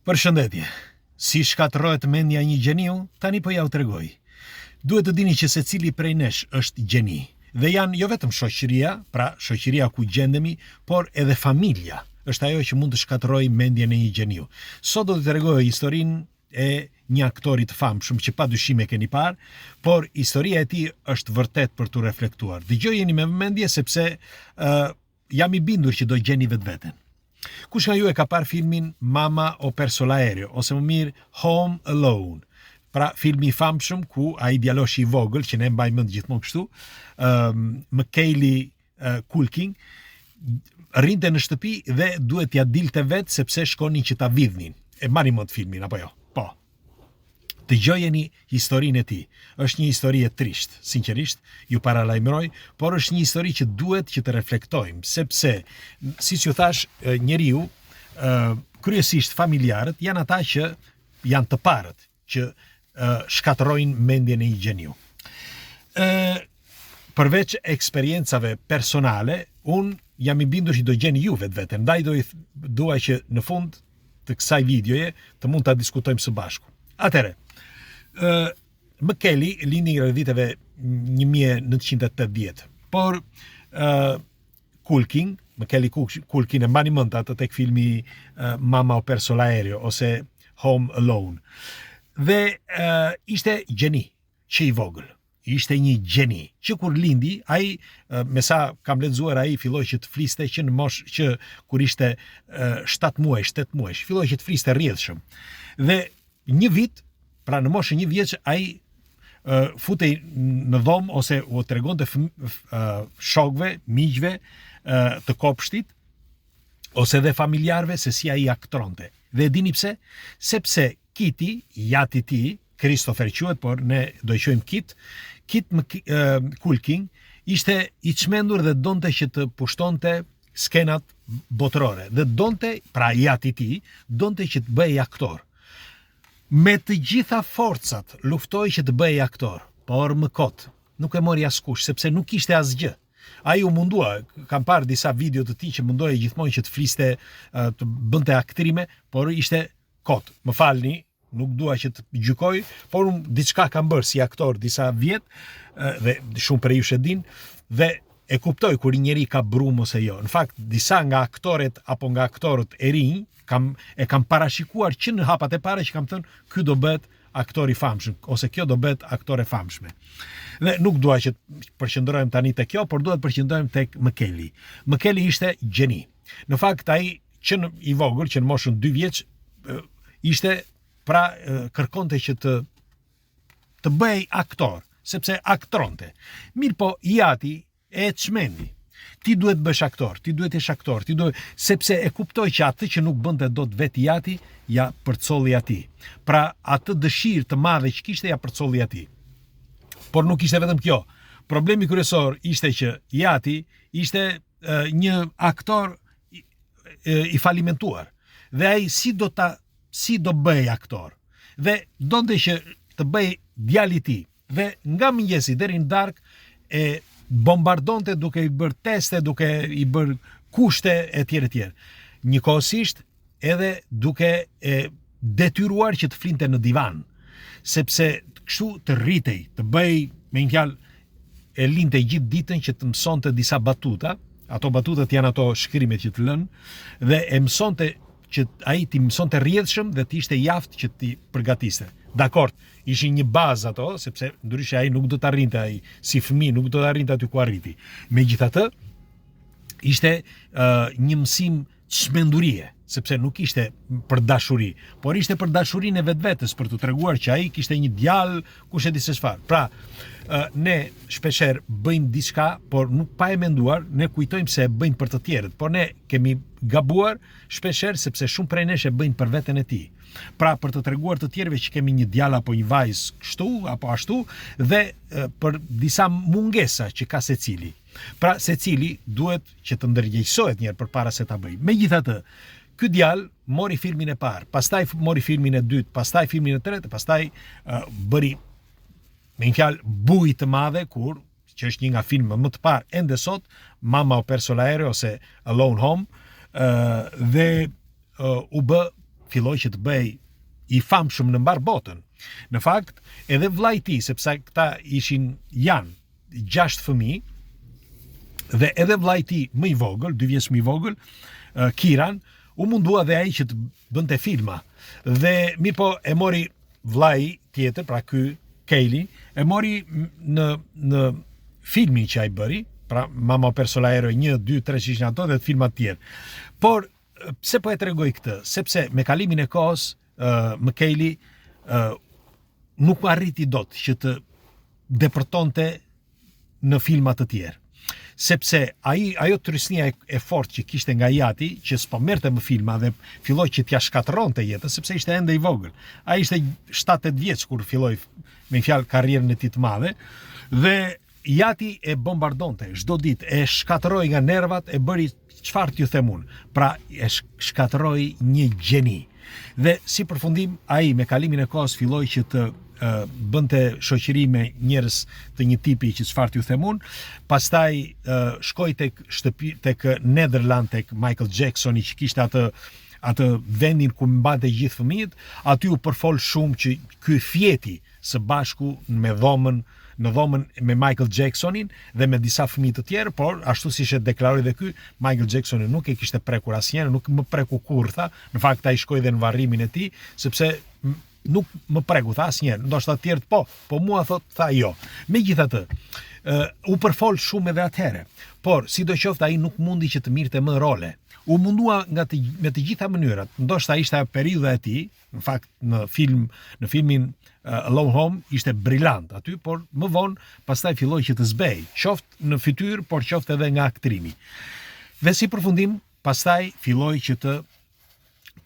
Përshëndetje. Si shkatërrohet mendja një gjeniu, tani po ja u tregoj. Duhet të dini që secili prej nesh është gjeni. Dhe janë jo vetëm shoqëria, pra shoqëria ku gjendemi, por edhe familja është ajo që mund të shkatërrojë mendjen e një gjeniu. Sot do të tregoj historinë e një aktori të famshëm që padyshim e keni parë, por historia e tij është vërtet për tu reflektuar. Dëgjojeni me vëmendje sepse jam i bindur që do gjeni vetveten. Kush nga ju e ka parë filmin Mama o perso l'aereo, ose më mirë Home Alone? Pra filmi i famshëm ku ai djaloshi i vogël, që ne mbaj mend gjithmonë kështu, Macaulay Culkin, rrinte në shtëpi dhe duhet t'ja dilte vetë sepse shkonin që ta vidhnin. E marri mend filmin apo jo? Po. Dëgjojeni historinë e tij. Është një histori e trisht, sinqerisht, ju paralajmëroj, por është një histori që duhet që të reflektojmë, sepse, siç ju thash, njeriu, kryesisht familjarët, janë ata që janë të parët që shkatërrojnë mendjen e një gjeniu. Përveç eksperiencave personale, unë jam i bindur që do gjeni ju vetveten, ndaj dua që në fund të kësaj videoje të mund ta diskutojmë së bashku. Atëre, Macaulay lindi në viteve 1980, por Macaulay Culkin e mbani mend atë tek filmi Mama o perso l'aereo ose Home Alone. Dhe ishte gjeni që i vogël. Ishte një gjeni që kur lindi, ai me sa kam lexuar, ai filloi që të fliste që në moshë që kur ishte 7 muaj, 8 muaj, filloi që të fliste rrjedhshëm. Dhe një vit, pra në moshë një vjeç, ai futej në dhomë ose u tregonte shokëve, miqve të kopshtit ose dhe familjarëve se si ai aktronte. Dhe dini pse? Sepse Kiti, jati i tij, Christopher quhet, por ne do i quajmë Kit Culkin, ishte i çmendur dhe donte që të pushtonte skenat botërore. Dhe donte, pra jati i tij, donte që të bëhej aktor. Me të gjitha forcat luftoi që të bëhej aktor, por më kot, nuk e mori askush, sepse nuk kishte asgjë. Ai u mundua, kam parë disa video të tij që mundohej gjithmonë që të fliste, të bënte aktrime, por ishte kot. Më falni, nuk dua që të gjykoj, por unë diçka kam bërë si aktor disa vjet, dhe shumë prej jush e din, dhe e kuptoj kur një njeri ka brumë ose jo. Në fakt, disa nga aktoret apo nga aktorët e rinj e kam parashikuar që në hapat e para që kam thënë ky do bëhet aktor i famshëm ose kjo do bëhet aktore famshme. Dhe nuk dua që të përqendrohem tani tek kjo, por dua të përqendrohem tek Macaulay. Macaulay ishte gjeni. Në fakt ai që i vogël, që në moshën 2 vjeç, ishte pra kërkonte që të bëhej aktor, sepse aktronte. Mirë po, jati e çmendi. Ti duhet bësh aktor, ti duhet jesh aktor, sepse e kuptoj që atë që nuk bënte dot vetë jati, ja përcolli atij. Pra atë dëshirë të madhe që kishte ja përcolli atij. Por nuk ishte vetëm kjo. Problemi kryesor ishte që jati ishte një aktor i falimentuar. Dhe ai si do bëhej aktor. Dhe donte që të bëhej djali i tij. Dhe nga mëngjesi deri në darkë e bombardonte duke i bërë teste, duke i bërë kushte etj. Njëkohësisht edhe duke detyruar që të flinte në divan, sepse kështu të rritej, të bëj, me një fjalë, e linte gjithë ditën që të mësonte disa batuta. Ato batutat janë ato shkrimet që të lën, dhe e mësonte që ai ti mësonte rrjedhshëm dhe ti ishte jaftë që ti përgatiste. Dakord, ishin një bazë ato, sepse ndryshe ai nuk do të arrinte, ai si fëmijë nuk do të arrinte aty ku arriti. Megjithatë, ishte një mësim çmendurie, sepse nuk ishte për dashuri, por ishte për dashurinë e vetvetes, për të treguar që ai kishte një djalë, kush e di se çfarë. Pra, ne shpeshherë bëjmë diçka, por nuk pa e menduar, ne kujtojmë se e bëjmë për të tjerët, por ne kemi gabuar shpeshherë sepse shumë prej nesh e bëjnë për veten e tij. Pra për të treguar të tjerëve që kemi një djalë apo një vajzë kështu apo ashtu, dhe për disa mungesa që ka secili. Pra secili duhet që të ndërgjegjësohet një herë përpara se ta bëjë. Megjithatë, ky djalë mori filmin e parë, pastaj mori filmin e dytë, pastaj filmin e tretë, pastaj bëri, me një fjalë, buj të madhe, që është një nga filmat më të parë ende sot, Mama o perso l'aereo ose Alone Home, dhe u bë filloi që të bëj i famshëm në mbar botën. Në fakt, edhe vllai i tij, sepse këta janë 6 fëmijë, dhe edhe vllai i tij më i vogël, 2 vjeç më i vogël, Kiran, u mundua dhe ai që të bënte filma. Dhe mirë po e mori vllai tjetër, pra ky Kejli, e mori në filmin që ai bëri, pra Mama perso l'aereo 1, 2, 3 që ishin ato dhe të filmat tjerë. Por pse po e tregoj këtë? Sepse me kalimin e kohës, Kejli nuk arriti dot që të depërtonte në filma të tjerë. Sepse ajo trysnia e fortë që kishte nga jati, që s'po merrte më filma dhe filloi që t'ja shkatërronte jetën, sepse ishte ende i vogël. Ai ishte 7-8 vjeç kur filloi me fjalë karrierën e tij të madhe, dhe jati e bombardonte çdo ditë, e shkatërroi nga nervat, e bëri çfarë t'ju them unë. Pra e shkatërroi një gjeni. Dhe si përfundim, ai me kalimin e kohës filloi që të bënte shoqëri me njerëz të një tipi që çfarë t'ju them unë, pastaj shkoi tek Nederland, tek Michael Jacksoni që kishte atë vendin ku mbante gjithë fëmijët, aty u përfol shumë që ky fjeti së bashku në dhomën me Michael Jacksonin dhe me disa fëmijë të tjerë, por ashtu siç e deklaroi dhe ky, Michael Jacksoni nuk e kishte prekur asnjëherë, nuk më preku kurrë, tha. Në fakt ai shkoi dhe në varrimin e tij, sepse nuk më preku, tha, asnjëherë. Ndoshta të tjerët po mua tha jo. Megjithatë, u përfol shumë edhe atëherë, por sidoqoftë ai nuk mundi që të mirte më role. U mundua me të gjitha mënyrat. Ndoshta ishte periudha e tij, në fakt në filmin Alone Home ishte brillant aty, por më vonë pastaj filloi që të zbej, qoftë në fytyrë, por qoftë edhe nga aktrimi. Dhe si përfundim, pastaj filloi që të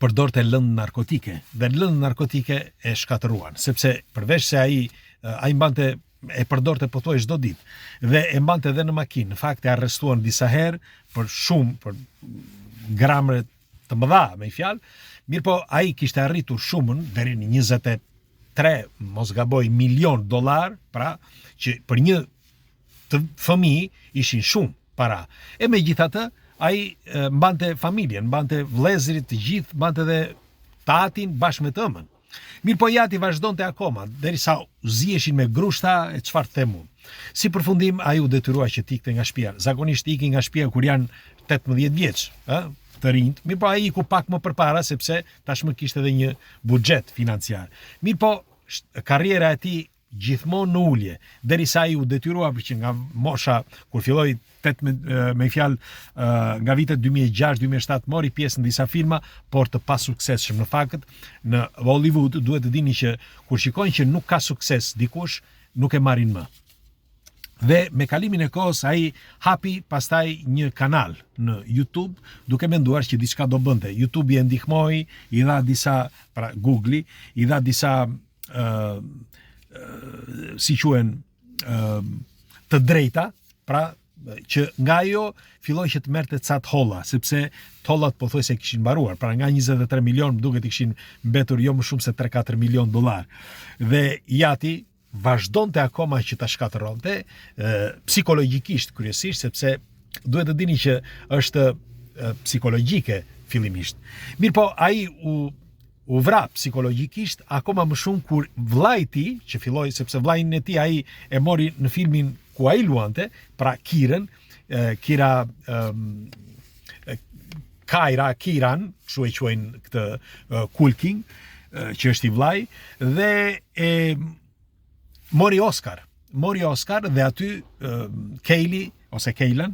përdorte lëndë narkotike, dhe lëndë narkotike e shkatëruan, sepse përveç se ai mbante e përdorte pothuajse çdo ditë dhe e mbante edhe në makinë. Në fakt e arrestuan disa herë për gramre të mëdha, me fjalë. Mirëpo ai kishte arritur shumën deri në 23, mos gaboj, milion dollar, pra që për një të fëmijë ishin shumë para. E megjithatë, ai mbante familjen, mbante vëllezërit të gjithë, mbante edhe tatin bashkë me tëmën. Mirëpo jati vazhdonte akoma, derisa ziheshin me grushta e çfarë them unë. Si përfundim, ai u detyrua që të ikte nga shtëpia. Zakonisht iki nga shtëpia kur janë 18 vjeç, të rinjt. Mirëpo ai iku pak më përpara sepse tashmë kishte edhe një buxhet financiar. Mirëpo karriera e tij gjithmonë në ulje, derisa ai u detyrua që nga mosha kur filloi me fjalë nga vitet 2006-2007 mori pjesë në disa filma, por të pasuksesshëm. Në fakt, në Hollywood duhet të dini që kur shikojnë që nuk ka sukses dikush, nuk e marrin më. Dhe me kalimin e kohës ai hapi pastaj një kanal në YouTube, duke menduar që diçka do bënte. YouTube i ndihmoi, i dha disa, pra Google i dha disa si quhen të drejta, pra që nga ajo filloi që të merrte ca holla, sepse tollat pothuajse kishin mbaruar, pra nga 23 milion më duket kishin mbetur jo më shumë se 3-4 milion dollar. Dhe jati vazhdonte akoma që ta shkatërronte, psikologjikisht kryesisht, sepse duhet të dini që është psikologjike fillimisht. Mirëpo ai u vra psikologjikisht akoma më shumë kur vllai i tij, që filloi, sepse vllain e tij ai e mori në filmin ku ai luante, pra Kiran, Kiran, kështu e quajnë këtë Culkin, që është i vllai, dhe mori Oscar dhe aty Kejli ose Kejlan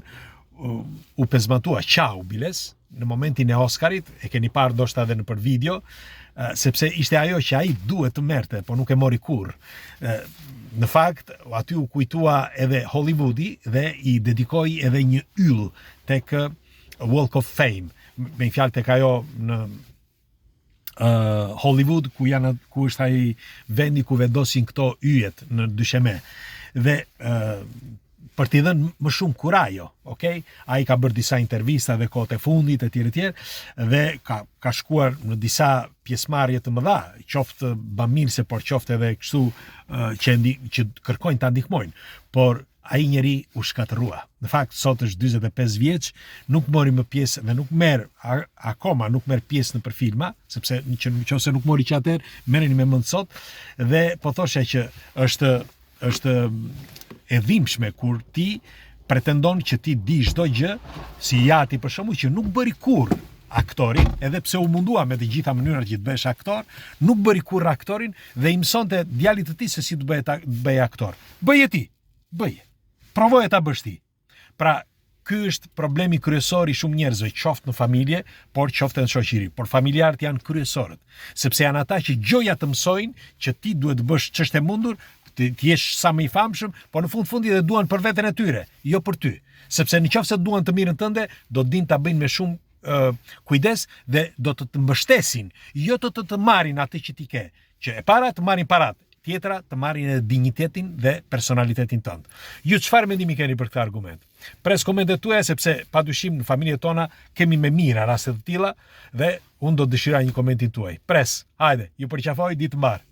u pezmatua qau biles në momentin e Oscarit, e keni parë ndoshta edhe nëpër video, sepse ishte ajo që ai duhet të merrte, por nuk e mori kurrë. Në fakt, aty u kujtua edhe Hollywoodi dhe i dedikoi edhe një yll tek Walk of Fame, me fjalë tek ajo në Hollywood ku është ai vendi ku vendosin këto yjet në dysheme. Dhe për t'i dhënë më shumë kurajo, okay? Ai ka bërë disa intervista dhe kohët e fundit e tjerë, dhe ka shkuar në disa pjesëmarrje të mëdha, qoftë bamirëse, por qoftë edhe kështu që kërkojnë ta ndihmojnë. Por ai njeri u shkatërrua. Në fakt, sot është 45 vjeç, nuk mori më pjesë dhe nuk merr akoma nuk merr pjesë në për filma, sepse nëse nuk mori që atëherë, merreni me mend sot, dhe po thosha që është e dhimbshme kur ti pretendon që ti di çdo gjë, si Jati për shembull, që nuk bëri kurrë aktorin, edhe pse u mundua me të gjitha mënyrat që të bëhesh aktor, nuk bëri kurrë aktorin dhe i mësonte djalit të tij se si të bëj aktor. Bëje ti, bëje. Provoje ta bësh ti. Pra, ky është problemi kryesor i shumë njerëzve, qoftë në familje, por qoftë në shoqëri. Por familjarët janë kryesorët, sepse janë ata që gjoja të mësojnë që ti duhet të bësh ç'është e mundur, të jesh sa më i famshëm, por në fundi dhe duan për veten e tyre, jo për ty. Sepse nëse duan të mirën tënde, do të dinë ta bëjnë me shumë kujdes dhe do të mbështesin, jo të marrin atë që ti ke, që e para të marrin parat, tjetra të marrin edhe dinjitetin dhe personalitetin tënd. Ju çfarë mendimi keni për këtë argument? Pres komentet tuaja, sepse padyshim në familjet tona kemi me mira raste të tilla dhe unë do të dëshiroj një komentin tuaj. Pres, hajde, ju përqafoj, ditë mbar.